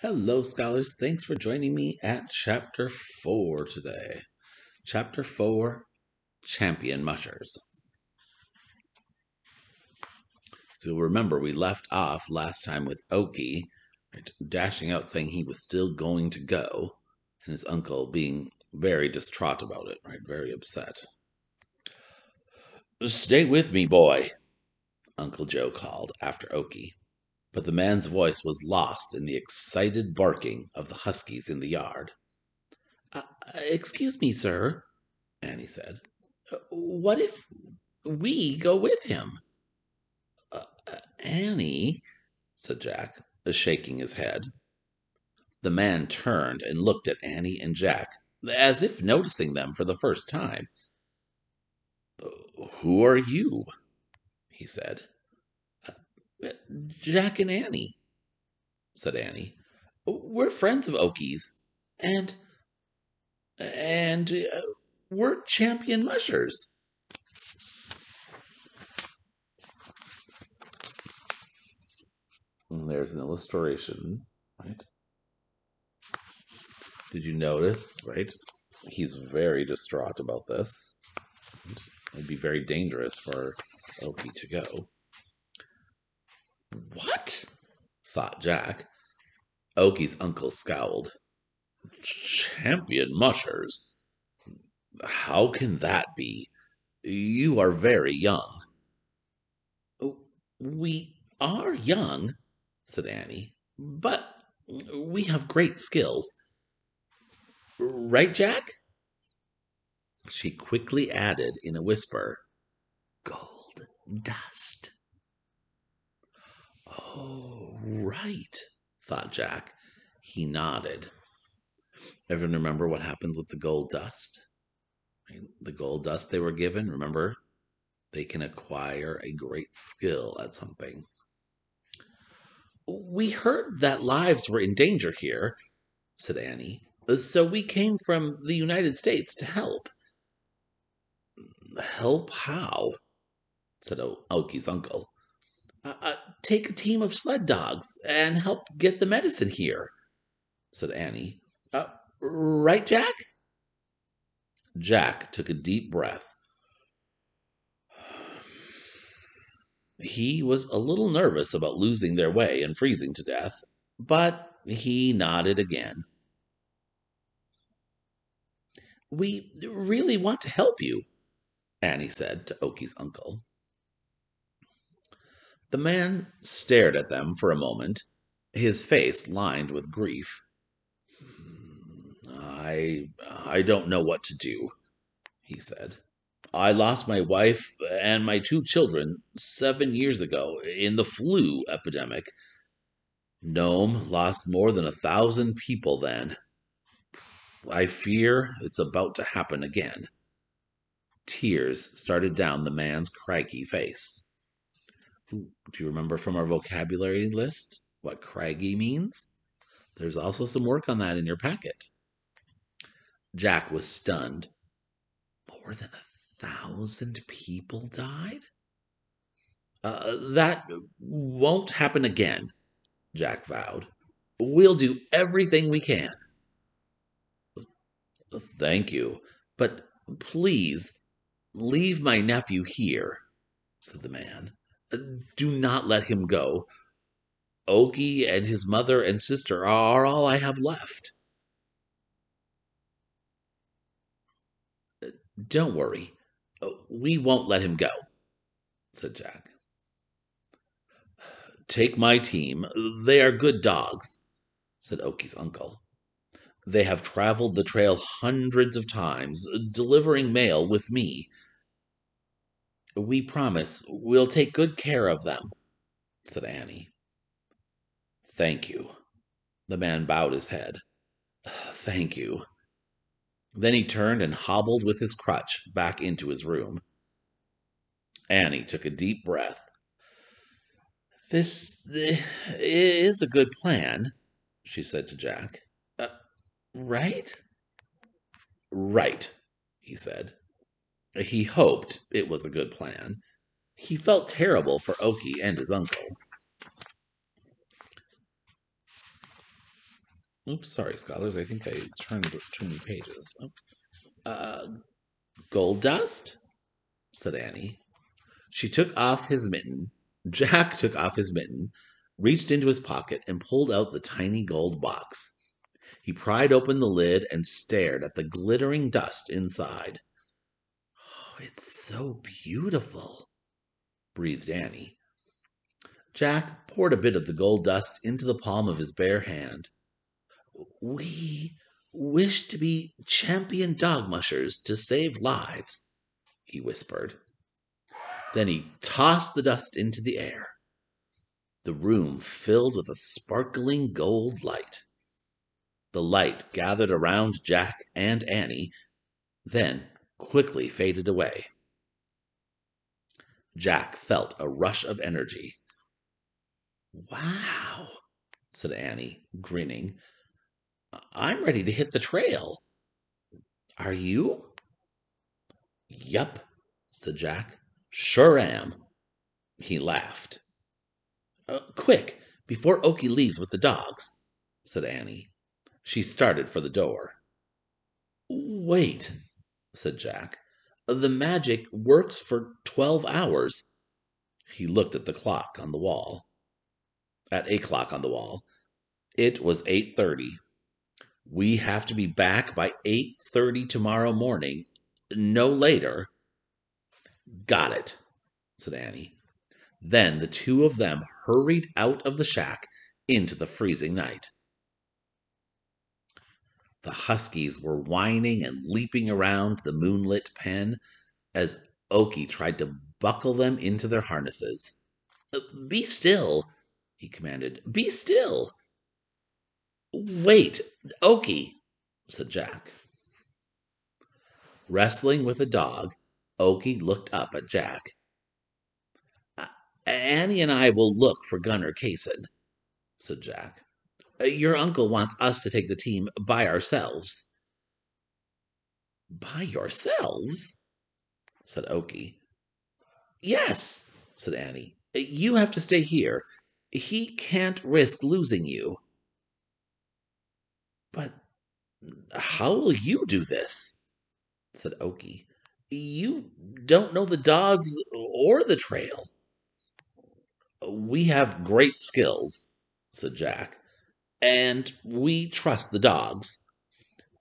Hello, scholars. Thanks for joining me at Chapter 4 today. Chapter 4 Champion Mushers. So remember, we left off last time with Oki dashing out saying he was still going to go, and his uncle being very distraught about it, very upset. Stay with me, boy, Uncle Joe called after Oki. But the man's voice was lost in the excited barking of the huskies in the yard. Excuse me, sir, Annie said. What if we go with him? Annie, said Jack, shaking his head. The man turned and looked at Annie and Jack, as if noticing them for the first time. Who are you? He said. Jack and Annie, said Annie. We're friends of Oki's, and we're champion mushers. And there's an illustration, right? Did you notice, right? He's very distraught about this. It'd be very dangerous for Oki to go. What? Thought Jack. Oki's uncle scowled. Champion mushers? How can that be? You are very young. We are young, said Annie, but we have great skills. Right, Jack? She quickly added in a whisper, Gold dust. Oh, right, thought Jack. He nodded. Everyone remember what happens with the gold dust? Right? The gold dust they were given, remember? They can acquire a great skill at something. We heard that lives were in danger here, said Annie. So we came from the United States to help. Help how? Said Oki's uncle. Take a team of sled dogs and help get the medicine here, said Annie. Right, Jack? Jack took a deep breath. He was a little nervous about losing their way and freezing to death, but he nodded again. We really want to help you, Annie said to Oki's uncle. The man stared at them for a moment, his face lined with grief. I don't know what to do, he said. I lost my wife and my 2 children 7 years ago in the flu epidemic. Nome lost more than 1,000 people then. I fear it's about to happen again. Tears started down the man's craggy face. Do you remember from our vocabulary list what craggy means? There's also some work on that in your packet. Jack was stunned. More than 1,000 people died? That won't happen again, Jack vowed. We'll do everything we can. Thank you, but please leave my nephew here, said the man. Do not let him go. Oki and his mother and sister are all I have left. Don't worry. We won't let him go, said Jack. Take my team. They are good dogs, said Oki's uncle. They have traveled the trail hundreds of times, delivering mail with me. We promise we'll take good care of them, said Annie. Thank you. The man bowed his head. Thank you. Then he turned and hobbled with his crutch back into his room. Annie took a deep breath. This is a good plan, she said to Jack. Right? Right, he said. He hoped it was a good plan. He felt terrible for Oki and his uncle. Oops, sorry, scholars. I think I turned too many pages. Uh, Gold dust? Said Annie. She took off his mitten. Jack took off his mitten, reached into his pocket, and pulled out the tiny gold box. He pried open the lid and stared at the glittering dust inside. Oh, it's so beautiful, breathed Annie. Jack poured a bit of the gold dust into the palm of his bare hand. We wish to be champion dog mushers to save lives, he whispered. Then he tossed the dust into the air. The room filled with a sparkling gold light. The light gathered around Jack and Annie, then quickly faded away. Jack felt a rush of energy. Wow, said Annie, grinning. I'm ready to hit the trail. Are you? Yup, said Jack. Sure am. He laughed. Quick, before Okie leaves with the dogs, said Annie. She started for the door. Wait, said Jack. The magic works for 12 hours. He looked at the clock on the wall. At a clock on the wall. It was 8:30. We have to be back by 8:30 tomorrow morning, no later. Got it, said Annie. Then the two of them hurried out of the shack into the freezing night. The huskies were whining and leaping around the moonlit pen as Okie tried to buckle them into their harnesses. Be still, he commanded. Be still. Wait, Okie, said Jack. Wrestling with a dog, Okie looked up at Jack. Annie and I will look for Gunner Kaysen, said Jack. Your uncle wants us to take the team by ourselves. By yourselves? Said Okie. Yes, said Annie. You have to stay here. He can't risk losing you. But how will you do this? Said Okie. You don't know the dogs or the trail. We have great skills, said Jack, and we trust the dogs.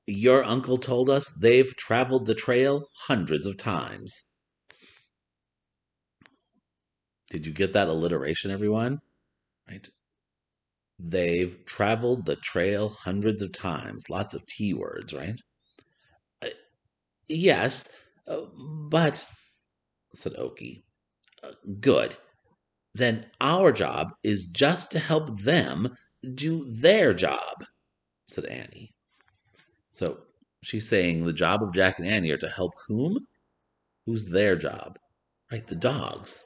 Your uncle told us they've traveled the trail hundreds of times. Did you get that alliteration, everyone? Right? They've traveled the trail hundreds of times. Lots of T words, right? Uh, yes, but, said Okie. Good. Then our job is just to help them do their job, said Annie. So she's saying the job of Jack and Annie are to help whom? Who's their job? Right, the dogs.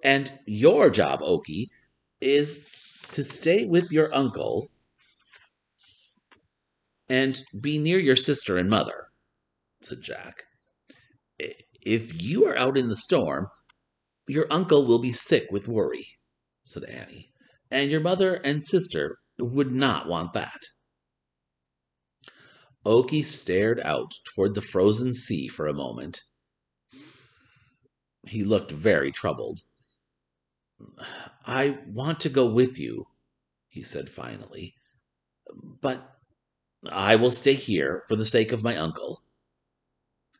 And your job, Okie, is to stay with your uncle and be near your sister and mother, said Jack. If you are out in the storm, your uncle will be sick with worry, said Annie, and your mother and sister would not want that. Okie stared out toward the frozen sea for a moment. He looked very troubled. I want to go with you, he said finally, but I will stay here for the sake of my uncle.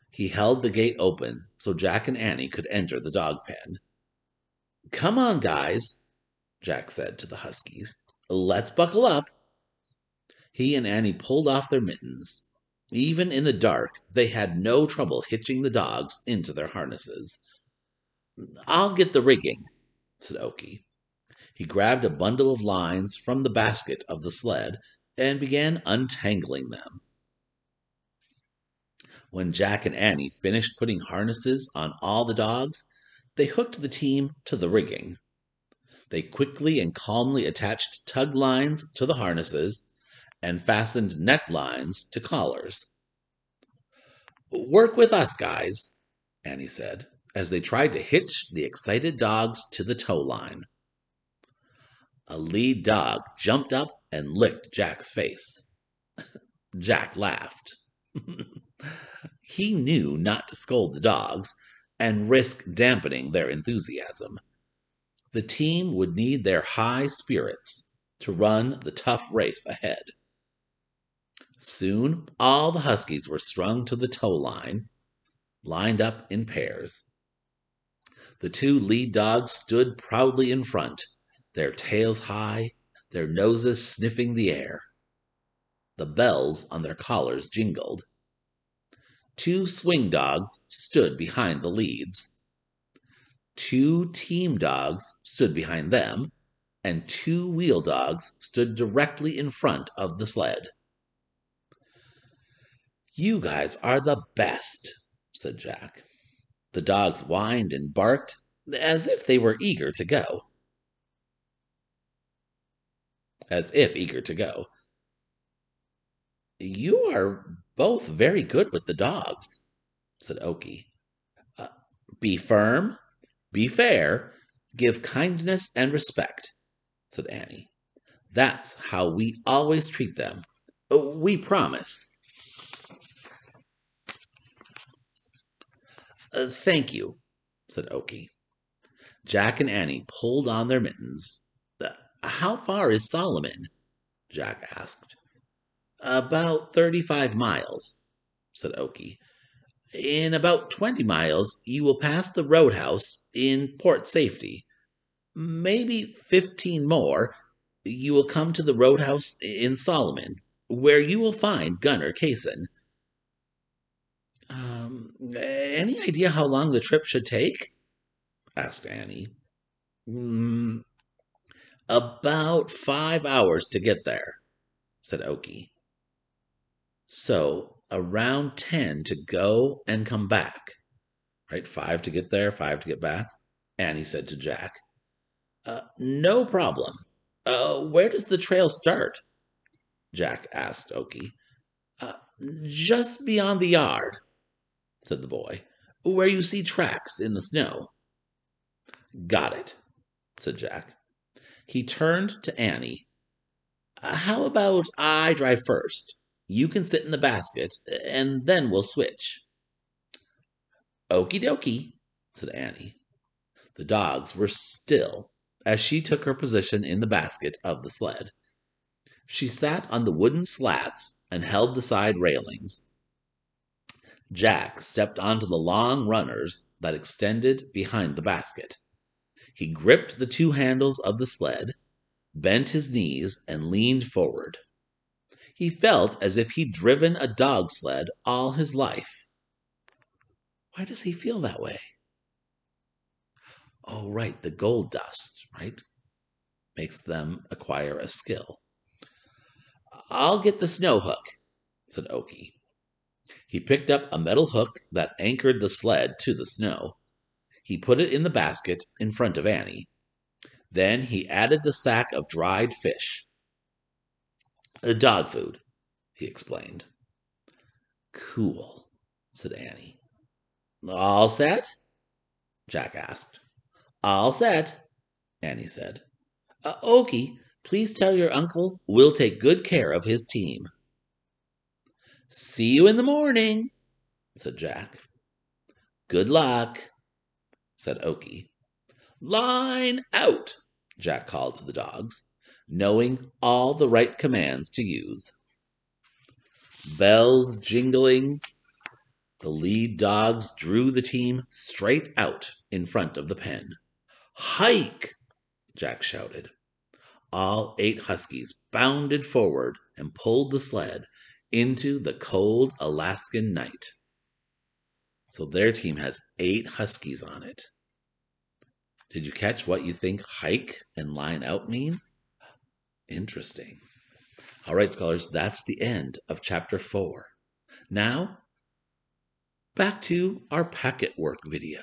He held the gate open so Jack and Annie could enter the dog pen. Come on, guys, Jack said to the huskies. Let's buckle up. He and Annie pulled off their mittens. Even in the dark, they had no trouble hitching the dogs into their harnesses. I'll get the rigging, said Okie. He grabbed a bundle of lines from the basket of the sled and began untangling them. When Jack and Annie finished putting harnesses on all the dogs, they hooked the team to the rigging. They quickly and calmly attached tug lines to the harnesses and fastened neck lines to collars. Work with us, guys, Annie said, as they tried to hitch the excited dogs to the tow line. A lead dog jumped up and licked Jack's face. Jack laughed. He knew not to scold the dogs and risk dampening their enthusiasm. The team would need their high spirits to run the tough race ahead. Soon, all the huskies were strung to the tow line, lined up in pairs. The two lead dogs stood proudly in front, their tails high, their noses sniffing the air. The bells on their collars jingled. Two swing dogs stood behind the leads. Two team dogs stood behind them, and two wheel dogs stood directly in front of the sled. "You guys are the best," said Jack. The dogs whined and barked as if they were eager to go. "You are both very good with the dogs," said Oki. "Uh, be firm, be fair, give kindness and respect," said Annie. "That's how we always treat them. We promise." "Thank you," said Oki. Jack and Annie pulled on their mittens. "How far is Solomon?" Jack asked. "About 35 miles," said Oki. "In about 20 miles, you will pass the roadhouse in Port Safety. Maybe 15 more, you will come to the roadhouse in Solomon, where you will find Gunner Kaysen." Any idea how long the trip should take?" asked Annie. About 5 hours to get there," said Oki. "So around 10 to go and come back, right? 5 to get there, 5 to get back," Annie said to Jack. No problem. Where does the trail start?" Jack asked Oki. Uh, just beyond the yard," said the boy, "where you see tracks in the snow." "Got it," said Jack. He turned to Annie. "How about I drive first? You can sit in the basket, and then we'll switch." "Okie dokie," said Annie. The dogs were still as she took her position in the basket of the sled. She sat on the wooden slats and held the side railings. Jack stepped onto the long runners that extended behind the basket. He gripped the two handles of the sled, bent his knees, and leaned forward. He felt as if he'd driven a dog sled all his life. Why does he feel that way? Oh, right, the gold dust, right? Makes them acquire a skill. "I'll get the snow hook," said Oki. He picked up a metal hook that anchored the sled to the snow. He put it in the basket in front of Annie. Then he added the sack of dried fish. "Dog food," he explained. "Cool," said Annie. "All set?" Jack asked. "All set," Annie said. "Oki, please tell your uncle we'll take good care of his team." "See you in the morning," said Jack. "Good luck," said Oki. "Line out," Jack called to the dogs, knowing all the right commands to use. Bells jingling, the lead dogs drew the team straight out in front of the pen. "Hike!" Jack shouted. All 8 huskies bounded forward and pulled the sled into the cold Alaskan night. So their team has 8 huskies on it. Did you catch what you think hike and line out mean? Interesting. All right, scholars, that's the end of chapter 4. Now, back to our packet work video.